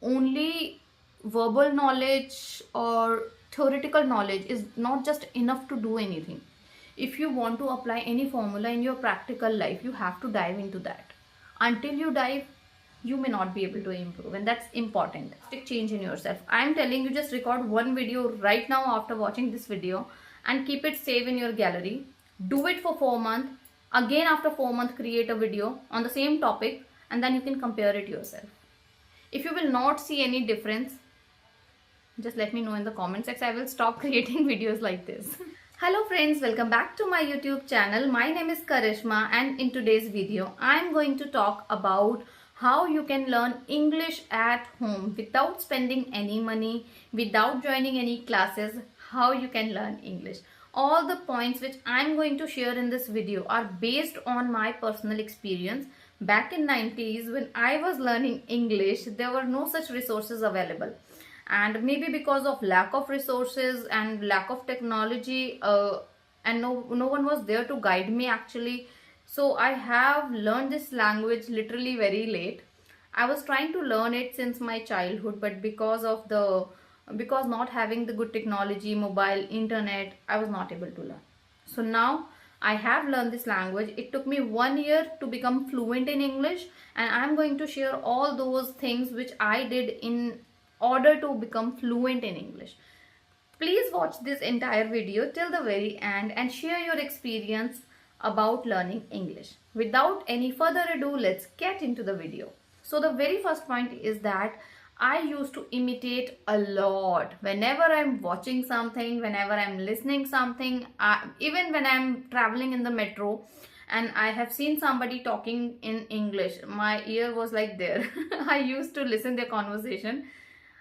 only verbal knowledge or theoretical knowledge is not just enough to do anything. If you want to apply any formula in your practical life, you have to dive into that. Until you dive, you may not be able to improve, and that's important. Take change in yourself. I am telling you, just record one video right now after watching this video and keep it saved in your gallery. Do it for 4 months. Again, after 4 months, create a video on the same topic, and then you can compare it yourself. If you will not see any difference, just let me know in the comment section. I will stop creating videos like this. Hello friends, welcome back to my YouTube channel. My name is Karishma, and in today's video I am going to talk about how you can learn English at home without spending any money, without joining any classes. How you can learn English. All the points which I am going to share in this video are based on my personal experience. Back in 90s, when I was learning English, there were no such resources available, and maybe because of lack of resources and lack of technology, and no one was there to guide me actually. So I have learned this language literally very late. I was trying to learn it since my childhood, but because not having the good technology, mobile, internet, I was not able to learn. So now I have learned this language. It took me 1 year to become fluent in English, and I'm going to share all those things which I did in order to become fluent in English. Please watch this entire video till the very end and share your experience about learning English. Without any further ado, let's get into the video. So the very first point is that I used to imitate a lot. Whenever I'm watching something, whenever I'm listening something, even when I'm traveling in the metro and I have seen somebody talking in English, my ear was like there. I used to listen their conversation,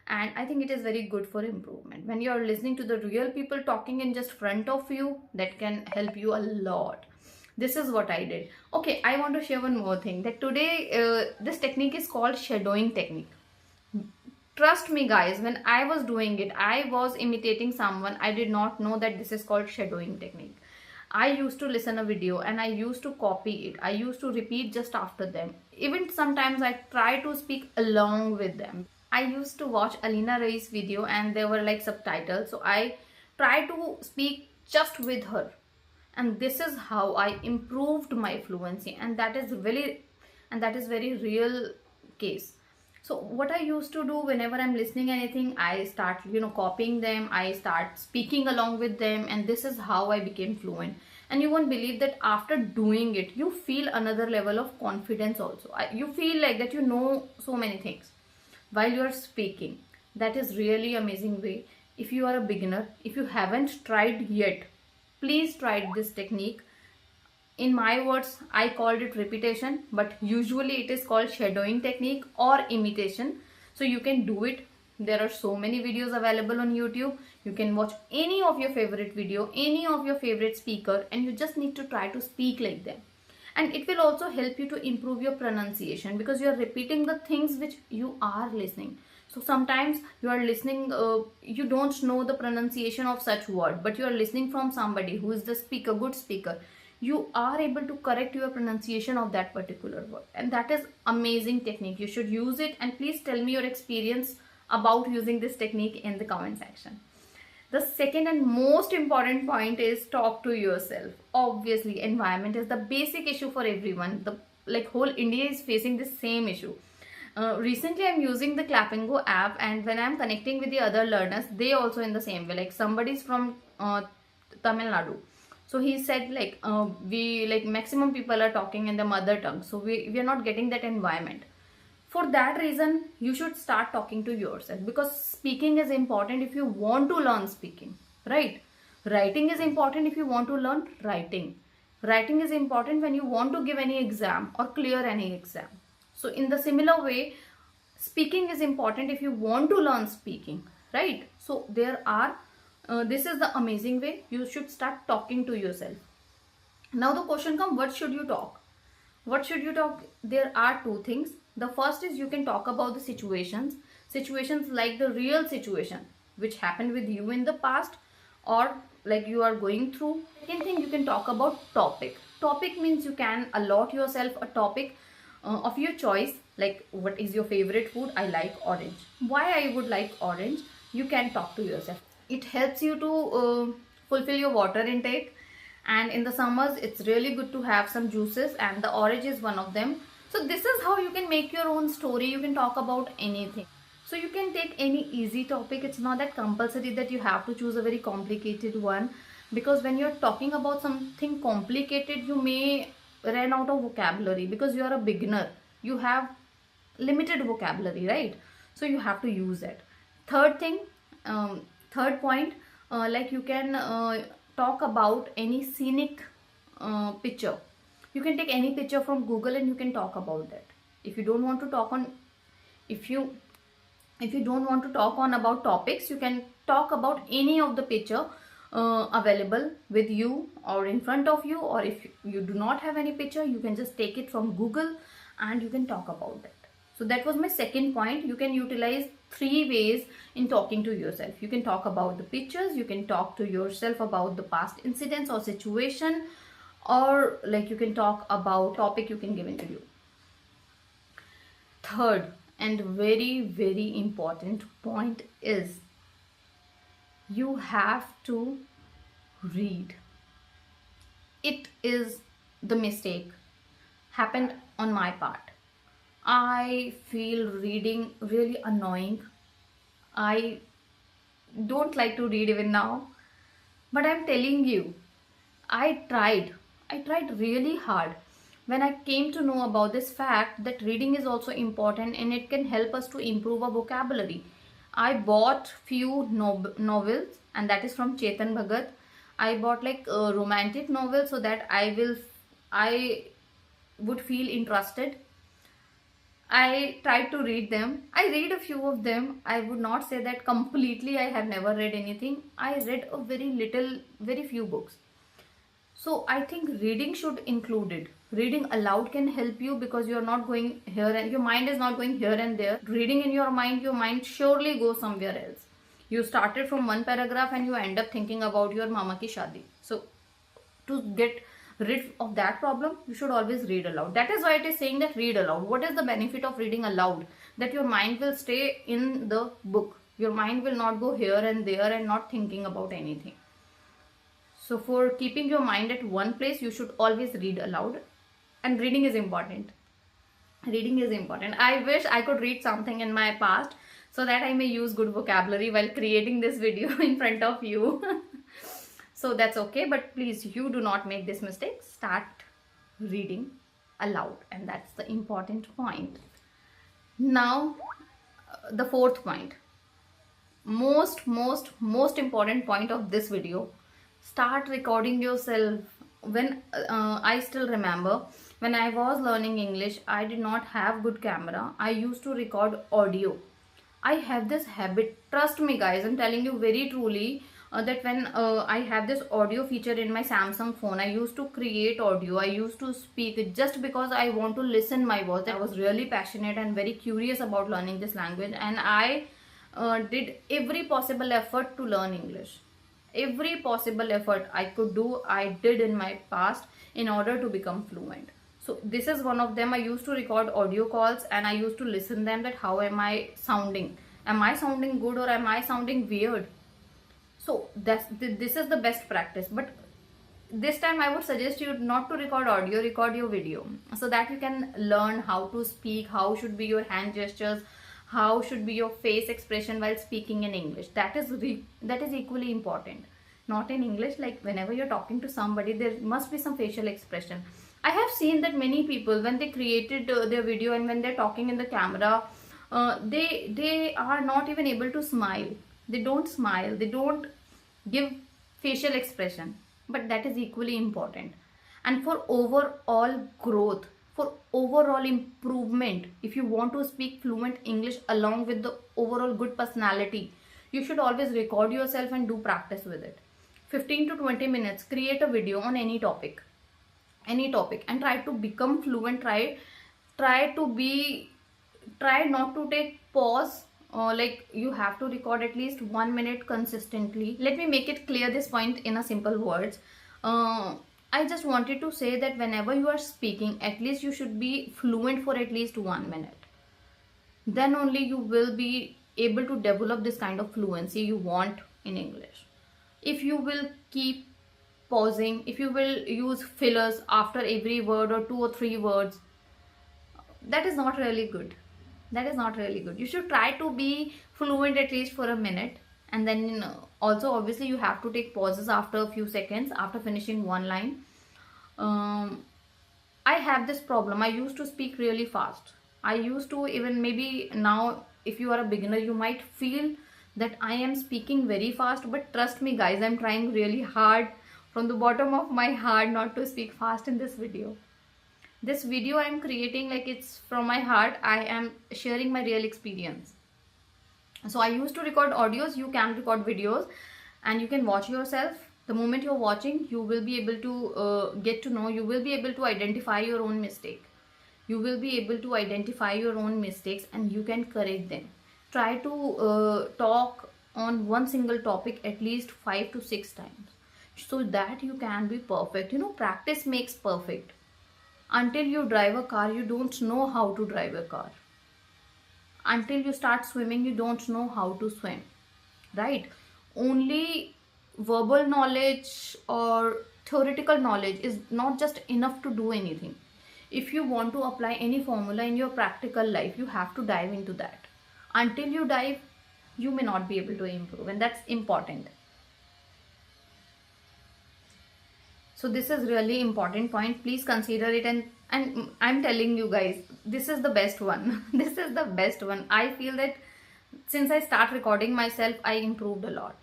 and I think it is very good for improvement. When you are listening to the real people talking in just front of you, that can help you a lot. This is what I did. Okay, I want to share one more thing, that today this technique is called shadowing technique. Trust me guys, when I was doing it, I was imitating someone. I did not know that this is called shadowing technique. I used to listen a video and I used to copy it. I used to repeat just after them. Even sometimes I try to speak along with them. I used to watch Alina Rai's video and there were like subtitles. So I try to speak just with her. And this is how I improved my fluency. And that is very real case. So what I used to do whenever I'm listening anything, I start, copying them. I start speaking along with them. And this is how I became fluent. And you won't believe that after doing it, you feel another level of confidence also. You feel like that you know so many things while you are speaking. That is really amazing way. If you are a beginner, if you haven't tried yet, please try this technique. In my words, I called it repetition, but usually it is called shadowing technique or imitation. So you can do it. There are so many videos available on YouTube. You can watch any of your favorite video, any of your favorite speaker, and you just need to try to speak like them. And it will also help you to improve your pronunciation, because you are repeating the things which you are listening. So sometimes you are listening, you don't know the pronunciation of such word, but you are listening from somebody who is the speaker, good speaker. You are able to correct your pronunciation of that particular word. And that is amazing technique. You should use it, and please tell me your experience about using this technique in the comment section. The second and most important point is talk to yourself. Obviously, environment is the basic issue for everyone. Whole India is facing the same issue. Recently, I'm using the Clappingo app, and when I'm connecting with the other learners, they also in the same way. Like somebody's from Tamil Nadu. So he said maximum people are talking in the mother tongue. So we are not getting that environment. For that reason, you should start talking to yourself, because speaking is important if you want to learn speaking, right? Writing is important if you want to learn writing. Writing is important when you want to give any exam or clear any exam. So in the similar way, speaking is important if you want to learn speaking, right? So this is the amazing way. You should start talking to yourself. Now the question comes, what should you talk? What should you talk? There are two things. The first is you can talk about the situations like the real situation which happened with you in the past, or like you are going through. Second thing, you can talk about topic. Topic means you can allot yourself a topic of your choice. Like, what is your favorite food? I like orange. Why I would like orange? You can talk to yourself. It helps you to fulfill your water intake, and in the summers it's really good to have some juices, and the orange is one of them. So this is how you can make your own story. You can talk about anything. So you can take any easy topic. It's not that compulsory that you have to choose a very complicated one, because when you're talking about something complicated, you may run out of vocabulary because you are a beginner. You have limited vocabulary, right? So you have to use it. Third thing, third point, like you can talk about any scenic picture. You can take any picture from Google and you can talk about that. If you don't want to talk on, if you don't want to talk on about topics, you can talk about any of the picture available with you or in front of you. Or if you do not have any picture, you can just take it from Google and you can talk about that. So that was my second point. You can utilize 3 ways in talking to yourself. You can talk about the pictures, you can talk to yourself about the past incidents or situation, or like you can talk about topic you can give interview. Third and very, very important point is you have to read. It is the mistake happened on my part. I feel reading really annoying. I don't like to read even now. But I'm telling you, I tried. I tried really hard. When I came to know about this fact that reading is also important and it can help us to improve our vocabulary, I bought few novels, and that is from Chetan Bhagat. I bought like a romantic novel so that I would feel interested. I tried to read them. I read a few of them. I would not say that completely I have never read anything. I read a very little, very few books. So I think reading should include it. Reading aloud can help you because you're not going here and your mind is not going here and there. Reading in your mind surely goes somewhere else. You started from one paragraph and you end up thinking about your mama ki shadi. So to get rid of that problem, you should always read aloud. That is why it is saying that read aloud. What is the benefit of reading aloud? That your mind will stay in the book. Your mind will not go here and there and not thinking about anything. So for keeping your mind at one place, you should always read aloud. And reading is important. Reading is important. I wish I could read something in my past so that I may use good vocabulary while creating this video in front of you. So that's okay, but please, you do not make this mistake. Start reading aloud, and that's the important point. Now, the fourth point, most important point of this video, start recording yourself. When I still remember when I was learning English, I did not have good camera. I used to record audio. I have this habit, trust me guys, I'm telling you very truly, that when I have this audio feature in my Samsung phone, I used to create audio, I used to speak it just because I want to listen my voice. I was really passionate and very curious about learning this language, and I did every possible effort to learn English. Every possible effort I could do, I did in my past in order to become fluent. So this is one of them. I used to record audio calls and I used to listen them, that how am I sounding? Am I sounding good or am I sounding weird? So this is the best practice. But this time I would suggest you not to record audio, record your video, so that you can learn how to speak, how should be your hand gestures, how should be your face expression while speaking in English. That is equally important. Not in English, like whenever you're talking to somebody, there must be some facial expression. I have seen that many people, when they created their video and when they're talking in the camera, they are not even able to smile. They don't smile, they don't give facial expression. But that is equally important. And for overall growth, for overall improvement, if you want to speak fluent English along with the overall good personality, you should always record yourself and do practice with it. 15 to 20 minutes, create a video on any topic, and try to become fluent. Try not to take pause. Like you have to record at least 1 minute consistently. Let me make it clear this point in a simple words. I just wanted to say that whenever you are speaking, at least you should be fluent for at least 1 minute. Then only you will be able to develop this kind of fluency you want in English. If you will keep pausing, if you will use fillers after every word or 2 or 3 words, that is not really good. That is not really good. You should try to be fluent at least for a minute, and then also obviously you have to take pauses after a few seconds after finishing one line. um, I have this problem. I used to speak really fast. I used to, even maybe now, if you are a beginner, you might feel that I am speaking very fast. But trust me, guys, I'm trying really hard from the bottom of my heart not to speak fast in this video. This video I'm creating, like, it's from my heart. I am sharing my real experience. So I used to record audios. You can record videos and you can watch yourself. The moment you're watching, you will be able to get to know, you will be able to identify your own mistake. You will be able to identify your own mistakes and you can correct them. Try to talk on one single topic at least 5 to 6 times so that you can be perfect. You know, practice makes perfect. Until you drive a car, you don't know how to drive a car. Until you start swimming, you don't know how to swim, right? Only verbal knowledge or theoretical knowledge is not just enough to do anything. If you want to apply any formula in your practical life, you have to dive into that. Until you dive, you may not be able to improve, and that's important. So this is really important point. Please consider it, and I'm telling you guys, this is the best one. This is the best one. I feel that since I start recording myself, I improved a lot.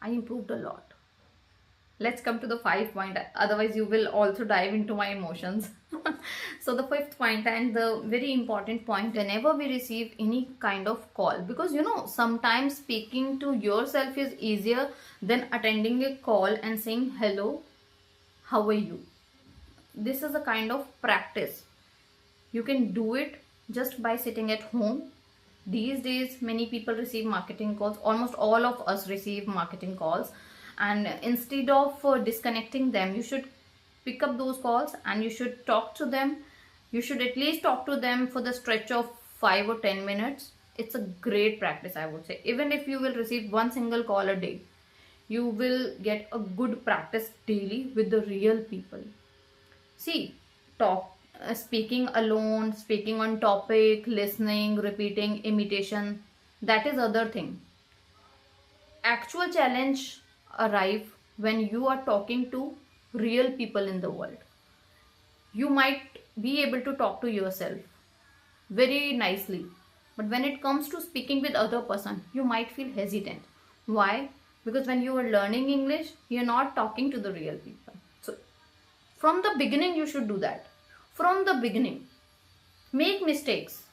I improved a lot. Let's come to the 5th point. Otherwise, you will also dive into my emotions. So the 5th point, and the very important point, whenever we receive any kind of call, because you know, sometimes speaking to yourself is easier than attending a call and saying, hello, how are you? This is a kind of practice. You can do it just by sitting at home. These days, many people receive marketing calls. Almost all of us receive marketing calls. And instead of disconnecting them, you should pick up those calls and you should talk to them. You should at least talk to them for the stretch of 5 or 10 minutes. It's a great practice, I would say. Even if you will receive one single call a day, you will get a good practice daily with the real people. See, speaking alone, speaking on topic, listening, repeating, imitation, that is other thing. Actual challenge arrive when you are talking to real people in the world. You might be able to talk to yourself very nicely, but when it comes to speaking with other person, you might feel hesitant. Why? Because when you are learning English, you're not talking to the real people. So from the beginning, you should do that. From the beginning, make mistakes.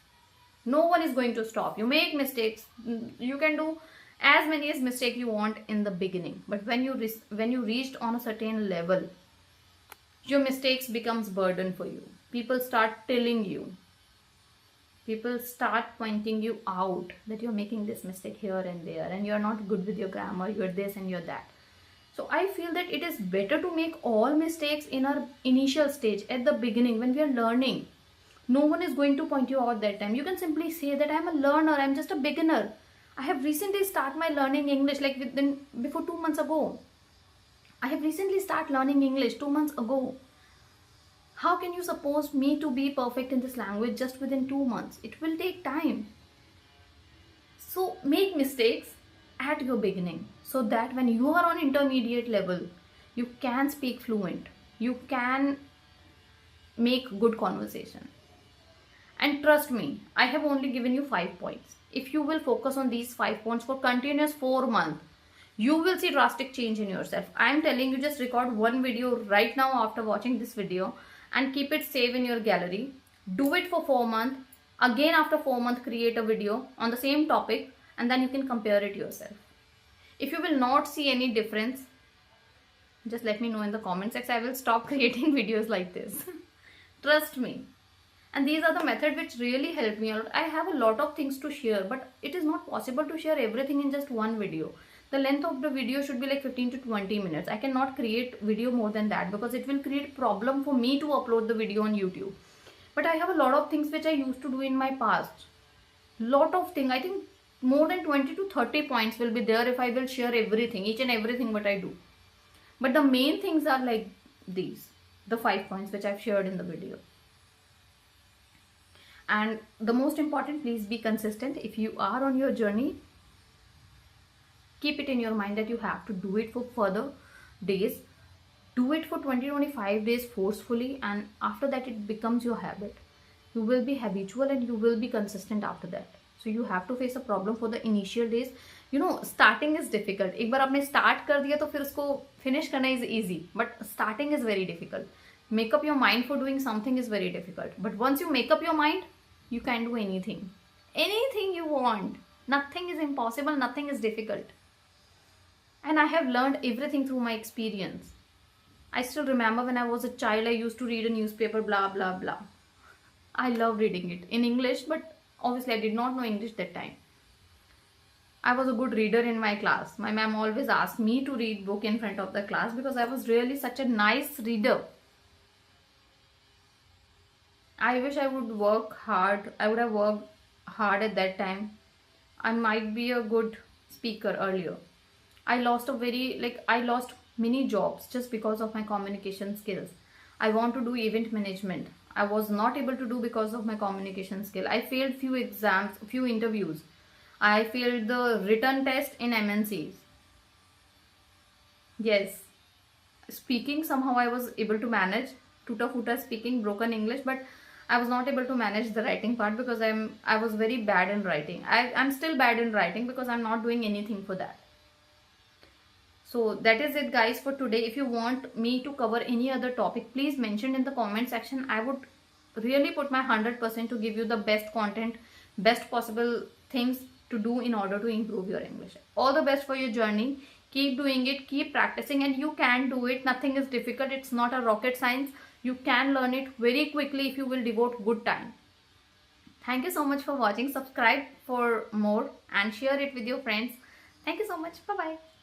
No one is going to stop you. Make mistakes. You can do as many as mistake you want in the beginning, but when you reached on a certain level, your mistakes becomes burden for you. People start telling you, people start pointing you out that you're making this mistake here and there, and you're not good with your grammar, you're this and you're that. So I feel that it is better to make all mistakes in our initial stage, at the beginning, when we are learning. No one is going to point you out that time. You can simply say that I'm a learner, I'm just a beginner. I have recently started my learning English, like before 2 months ago. I have recently started learning English 2 months ago. How can you suppose me to be perfect in this language just within 2 months? It will take time. So make mistakes at your beginning, so that when you are on intermediate level, you can speak fluent. You can make good conversation. And trust me, I have only given you 5 points. If you will focus on these 5 points for continuous 4 months, you will see drastic change in yourself. I am telling you, just record one video right now after watching this video and keep it saved in your gallery. Do it for 4 months. Again, after 4 months, create a video on the same topic, and then you can compare it yourself. If you will not see any difference, just let me know in the comment section. I will stop creating videos like this. Trust me. And these are the method which really helped me a lot. I have a lot of things to share, but it is not possible to share everything in just one video. The length of the video should be like 15 to 20 minutes. I cannot create video more than that because it will create problem for me to upload the video on YouTube. But I have a lot of things which I used to do in my past. Lot of things. I think more than 20 to 30 points will be there if I will share everything, each and everything what I do. But the main things are like these, the 5 points which I've shared in the video. And the most important, please be consistent. If you are on your journey, keep it in your mind that you have to do it for further days. Do it for 20-25 days forcefully, and after that it becomes your habit. You will be habitual and you will be consistent after that. So you have to face a problem for the initial days. You know, starting is difficult. एक बार आपने start कर दिया तो फिर उसको finish करना is easy, but starting is very difficult. Make up your mind for doing something is very difficult. But once you make up your mind, you can do anything. Anything you want. Nothing is impossible, nothing is difficult. And I have learned everything through my experience. I still remember when I was a child, I used to read a newspaper, blah, blah, blah. I love reading it in English, but obviously I did not know English that time. I was a good reader in my class. My ma'am always asked me to read book in front of the class because I was really such a nice reader. I wish I would work hard. I would have worked hard at that time. I might be a good speaker earlier. I lost many jobs just because of my communication skills. I want to do event management. I was not able to do because of my communication skill. I failed few exams, few interviews. I failed the written test in MNCs. Yes, speaking somehow I was able to manage. Tuta futa speaking, broken English, but I was not able to manage the writing part because I was very bad in writing. I'm still bad in writing because I'm not doing anything for that. So that is it guys for today. If you want me to cover any other topic, please mention in the comment section. I would really put my 100% to give you the best content, best possible things to do in order to improve your English. All the best for your journey. Keep doing it, keep practicing, and you can do it. Nothing is difficult. It's not a rocket science. You can learn it very quickly if you will devote good time. Thank you so much for watching. Subscribe for more and share it with your friends. Thank you so much. Bye-bye.